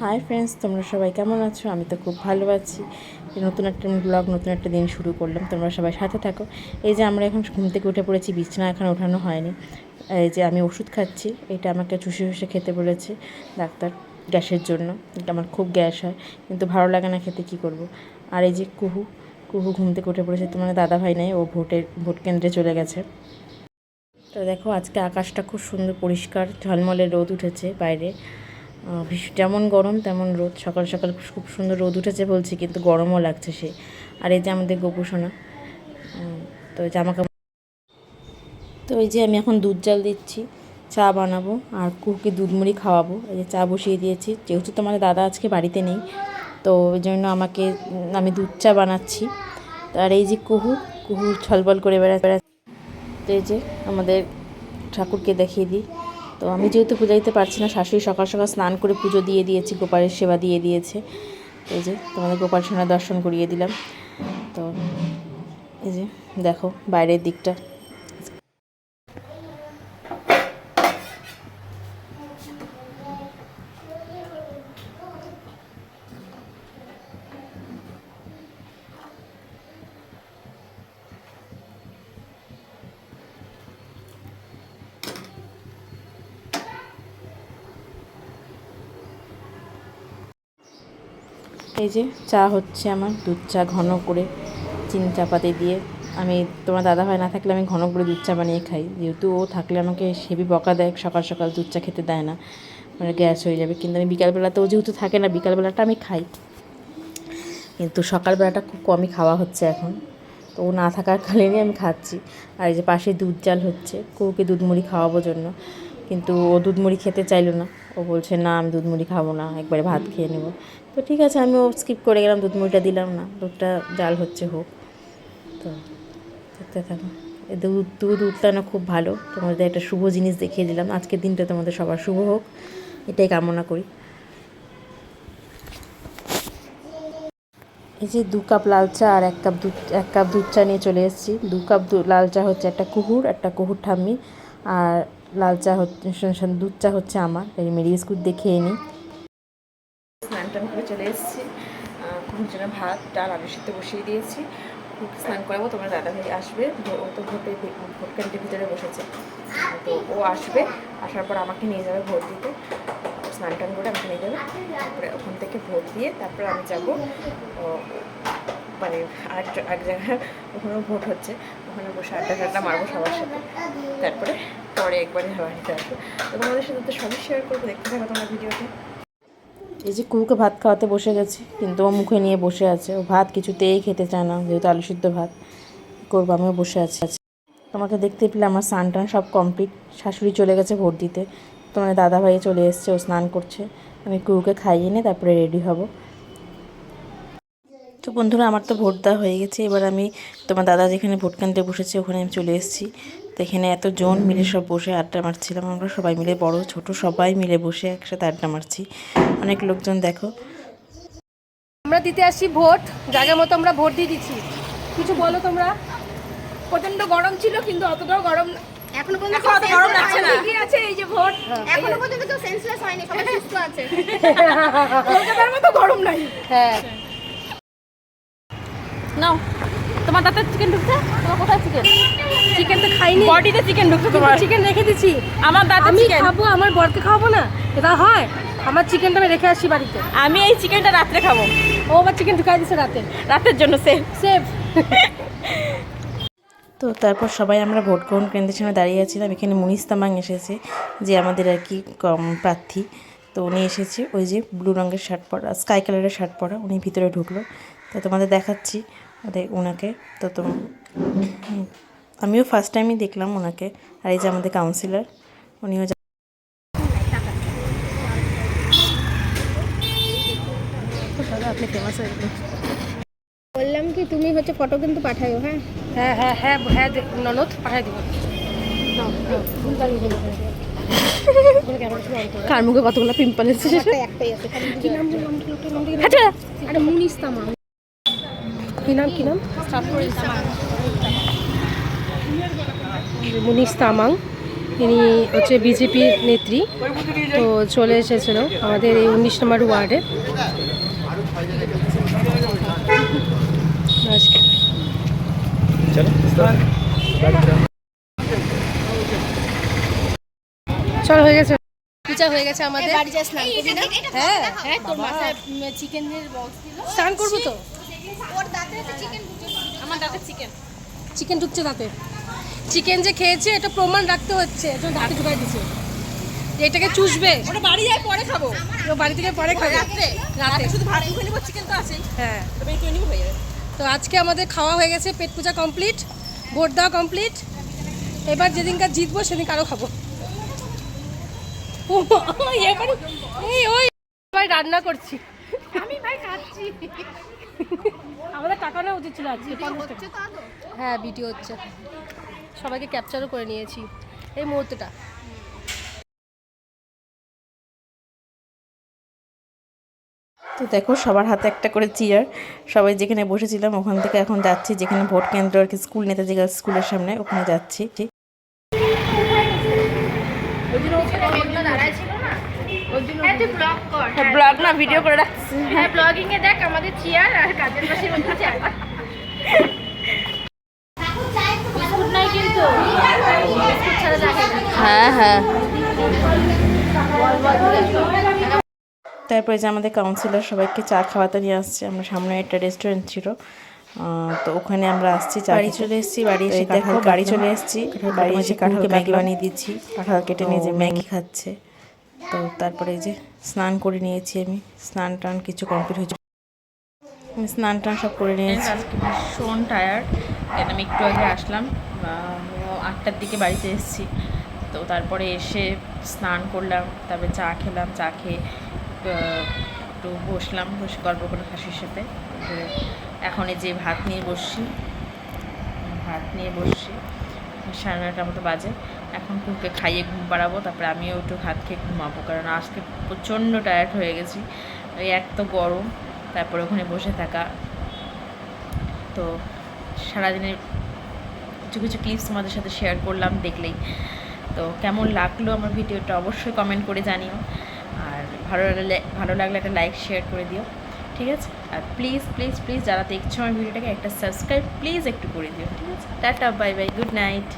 Hi friends, তোমরা সবাই কেমন আছো? আমি তো খুব ভালো আছি। নতুন একটা ব্লগ, নতুন একটা দিন শুরু করলাম। তোমরা সবাই সাথে থাকো। এই যে আমরা এখন ঘুম থেকে উঠে পড়েছি, বিছানা এখন ওঠানো হয়নি। এই যে আমি ওষুধ খাচ্ছি, এটা আমাকে চুষে চুষে খেতে বলেছে ডাক্তার, গ্যাসের জন্য। এটা আমার খুব গ্যাস হয়, কিন্তু ভালো লাগে না খেতে, কী করব। আর এই যে কুহু কুহু ঘুম থেকে উঠে পড়েছে। তোমার দাদা ভাই নেই, ও ভোট কেন্দ্রে চলে গেছে। তো দেখো, আজকে আকাশটা খুব সুন্দর পরিষ্কার, ঝলমলে রোদ উঠেছে বাইরে। যেমন গরম তেমন রোদ। সকাল সকাল খুব সুন্দর রোদ উঠেছে বলছি, কিন্তু গরমও লাগছে সে। আর এই যে আমাদের গোপুসোনা, তো জামা কাপড়। তো এই যে আমি এখন দুধ জাল দিচ্ছি, চা বানাবো আর কুকুরকে দুধ মুড়ি খাওয়াবো। এই যে চা বসিয়ে দিয়েছি, যেহেতু তোমার দাদা আজকে বাড়িতে নেই, তো ওই জন্য আমি দুধ চা বানাচ্ছি। আর এই যে কুহু ছলবল করে বেড়াচ্ছে। তো এই যে আমাদের ঠাকুরকে দেখিয়ে দিই। তো আমি যেহেতু পূজা দিতে পারছি না, শাশুড়ি সকাল সকাল স্নান করে পুজো দিয়ে দিয়েছি, গোপালের সেবা দিয়ে দিয়েছে। এই যে তোমাদের গোপাল সোনার দর্শন করিয়ে দিলাম। তো এই যে দেখো বাইরের দিকটা। এই যে চা হচ্ছে আমার, দুধ চা ঘন করে চিনি চাপাতি দিয়ে। আমি তোমার দাদা ভাই না থাকলে আমি ঘন করে দুধ চা বানিয়ে খাই, যেহেতু ও থাকলে আমাকে হেভি বকা দেয়, সকাল সকাল দুধ চা খেতে দেয় না, মানে গ্যাস হয়ে যাবে। কিন্তু আমি বিকালবেলাতেও যেহেতু থাকে না, বিকালবেলাটা আমি খাই, কিন্তু সকালবেলাটা খুব কমই খাওয়া হচ্ছে এখন। তো ও না থাকার কারণেই আমি খাচ্ছি। আর এই যে পাশে দুধ জাল হচ্ছে, কুকুরকে দুধ মুড়ি খাওয়াবো জন্য, কিন্তু ও দুধ মুড়ি খেতে চাইলো না। ও বলছে না, আমি দুধ মুড়ি খাবো না, একবারে ভাত খেয়ে নেবো। তো ঠিক আছে, আমি ও স্কিপ করে গেলাম, দুধ মুড়িটা দিলাম না, দুধটা জাল হচ্ছে হোক। তো দেখতে থাকো। দুধ উত্তানো খুব ভালো। তোমাদের একটা শুভ জিনিস দেখিয়ে দিলাম। আজকের দিনটা তোমাদের সবার শুভ হোক, এটাই কামনা করি। এই যে 2 কাপ লাল চা আর 1 কাপ দুধ চা নিয়ে চলে এসেছি। 2 কাপ লাল চা হচ্ছে একটা কুহুর ঠাম্মি, আর লাল চা হচ্ছে, দুধ চা হচ্ছে আমার। এই মেরি বিস্কুট দিয়ে খেয়ে নিই। স্নান টান করে চলে এসেছি। কুহুর জন্য ভাত ডাল আলু সিদ্ধ বসিয়ে দিয়েছি। কুহুকে স্নান করাবো, তোমার দাদাভাই আসবে। ও তো ভোট কেন্দ্রের ভিতরে বসেছে, তো ও আসবে, আসার পর আমাকে নিয়ে যাবে ভোট দিতে। স্নান টান করে আমাকে নিয়ে যাবে, তারপরে ওখান থেকে ভোট দিয়ে তারপরে আমি যাবো, মানে এক জায়গায় ওখানেও ভোট হচ্ছে, ওখানে বসে আড্ডা মারবো সবার সাথে। তারপরে পরে একবারে বাড়িতে আসবো। তো তোমাদের সাথে তো সবই শেয়ার করবো, দেখতে থাকো তোমার ভিডিওতে। এই যে কুকুরকে ভাত খাওয়াতে বসে গেছি, কিন্তু ও মুখে নিয়ে বসে আছে। ও ভাত কিছুতেই খেতে চায় না, যেহেতু আলু সিদ্ধ ভাত করবো, আমিও বসে আছি। তোমাকে দেখতে পেলে আমার স্নান টান সব কমপ্লিট। শাশুড়ি চলে গেছে ভোট দিতে, তোমার দাদা ভাই চলে এসছে, ও স্নান করছে। আমি কুকুরকে খাইয়ে নিয়ে তারপরে রেডি হব। তো বন্ধুরা, আমার তো ভোট দেওয়া হয়ে গেছে। এবার আমি তোমার দাদা যেখানে ভোট কেন্দ্রে বসেছে ওখানে আমি চলে এসেছি। তো এখানে এতজন মিলে সব বসে আড্ডা মারছিলাম আমরা, সবাই মিলে, বড় ছোট সবাই মিলে বসে একসাথে আড্ডা মারছি। অনেক লোকজন দেখো। আমরা দিতে আসি ভোট, জায়গা মতো আমরা ভোট দিয়ে দিচ্ছি। কিছু বলো তোমরা। প্রচন্ড গরম ছিল, কিন্তু অতটাও গরম এখনো পর্যন্ত অত গরম লাগছে না। ঠিকই আছে, এই যে ভোট এখনো পর্যন্ত কেউ সেন্সলেস হয়নি, সবাই সুস্থ আছে। কলকাতার মতো গরম নাই। হ্যাঁ, নাও, তোমার দাঁতে চিকেন ঢুকছে। তোমার কোথায় চিকেন? চিকেন তো খাইনি, বডিতে চিকেন ঢুকছে তোমার। চিকেন রেখে দিচ্ছি। আমার দাঁতে আমি চিকেন খাবো, আমার বরকে খাওয়াবো না, এটা হয়? আমার চিকেনটা আমি রেখে আসি বাড়িতে। আমি এই চিকেনটা রাত্রে খাবো। ও আবার চিকেন ঢুকাই দিছে রাতে, রাতের জন্য সেফ সেফ। তো তারপর সবাই আমরা ভোট গ্রহণ কেন্দ্রের সামনে দাঁড়িয়ে আছিলাম। এখানে মুনিশ তামাং এসেছে, যে আমাদের আর কি কম প্রার্থী। তো উনি এসেছে, ওই যে ব্লু রঙের শার্ট পরা, স্কাই কালারের শার্ট পরা, উনি ভিতরে ঢুকলো। তো তোমাদের দেখাচ্ছি ওনাকে। তো আমিও ফার্স্ট টাইমই দেখলাম ওনাকে। আর এই যে আমাদের কাউন্সিলর, উনিও আপনি ফেমাস হয়ে গেলেন। বললাম কি, তুমি হচ্ছে ফটো কিন্তু পাঠাইও। হ্যাঁ হ্যাঁ হ্যাঁ হ্যাঁ হ্যাঁ, ননদ পাঠাই দিব। কার মুখে কতগুলো পিম্পল এসেছে? একটাই আছে। কি নাম বললাম? আরে মুনিশ তামাং। কি নাম মুনিশ তামাং। ইনি হচ্ছে বিজেপির নেত্রী, তো চলে এসেছিল আমাদের এই 19 নম্বর ওয়ার্ডে। আজকে চল হয়ে গেছে, পূজা হয়ে গেছে আমাদের। হ্যাঁ হ্যাঁ, তোর মাথায় চিকেনের বক্স দিল, স্নান করবো তো। আমার দাঁতের চিকেন চিকেন ঢুকছে দাঁতে, চিকেন যে খেয়েছে এটা প্রমাণ রাখতে হচ্ছে, একজন দাঁতে ঢুকাই দিচ্ছে যে এটাকে চুষবে। ওটা বাড়ি যাই পরে খাবো, ও বাড়ি থেকে পরে খাবে রাত্রে রাতে। শুধু ভাত মুখে নিবো, চিকেন তো আছেই, হ্যাঁ, তবে একটু নিবো হয়ে যাবে। তো আজকে আমাদের খাওয়া হয়ে গেছে, পেট পূজা কমপ্লিট, ভোট দেওয়া কমপ্লিট। এবার যেদিনকার জিতবো সেদিন আরও খাবো। ও এবার এই ওই ভাই রান্না করছি, আমি ভাই খাচ্ছি। আমাদের টাকা নেওয়া উচিত ছিল আজকে। হ্যাঁ ভিডিও হচ্ছে, সবাইকে ক্যাপচারও করে নিয়েছি এই মুহূর্তটা। তো দেখো সবার হাতে একটা করে চেয়ার, সবাই যেখানে বসেছিলাম ওখান থেকে এখন যাচ্ছি যেখানে ভোট কেন্দ্র আর কি, স্কুল নেতাজি গার্লস স্কুলের সামনে, ওখানে যাচ্ছি। ব্লগ না ভিডিও করে রাখছি। হ্যাঁ ব্লগিং এ দেখ আমাদের চেয়ার আর কাজের পাশের মধ্যে চেয়ার। হ্যাঁ হ্যাঁ। তারপরে যে আমাদের কাউন্সিলর সবাইকে চা খাওয়াতে নিয়ে আসছে, আমরা সামনে একটা রেস্টুরেন্ট ছিল, তো ওখানে আমরা আসছি, বাড়ি চলে এসেছি। বাড়ি এসে দেখো বাড়ি চলে এসেছি, বাড়ি এসে কাঁঠালকে ম্যাগি বানিয়ে দিচ্ছি, কাঁঠাল কেটে নিয়ে যে ম্যাগি খাচ্ছে। তো তারপরে এই যে স্নান করে নিয়েছি আমি, স্নান টান কিছু কমপ্লিট হয়েছে, আমি স্নান টান সব করে নিয়েছি। আজকে ভীষণ টায়ার্ড, কেন আমি একটু আগে আসলাম, 8টার দিকে বাড়িতে এসেছি। তো তারপরে এসে স্নান করলাম, তারপরে চা খেলাম, চা খেয়ে একটু বসলাম, বসে গল্প করে হাসির সাথে। এখন এই যে ভাত নিয়ে বসছি 9:30 মতো বাজে। এখন কুকুরকে খাইয়ে ঘুম পাড়াবো, তারপরে আমিও একটু ভাত খেয়ে ঘুমাবো, কারণ আজকে প্রচণ্ড টায়ার্ড হয়ে গেছি। ওই এক তো গরম, তারপরে ওখানে বসে থাকা, তো সারাদিনের কিছু কিছু ক্লিপস তোমাদের সাথে শেয়ার করলাম, দেখলেই তো কেমন লাগলো আমার ভিডিওটা অবশ্যই কমেন্ট করে জানিও, আর ভালো লাগলে একটা লাইক শেয়ার করে দিও, ঠিক আছে? আর প্লিজ প্লিজ প্লিজ যারা দেখছো আমার ভিডিওটাকে একটা সাবস্ক্রাইব প্লিজ একটু করে দিও, ঠিক আছে? Tata, bye bye, good night.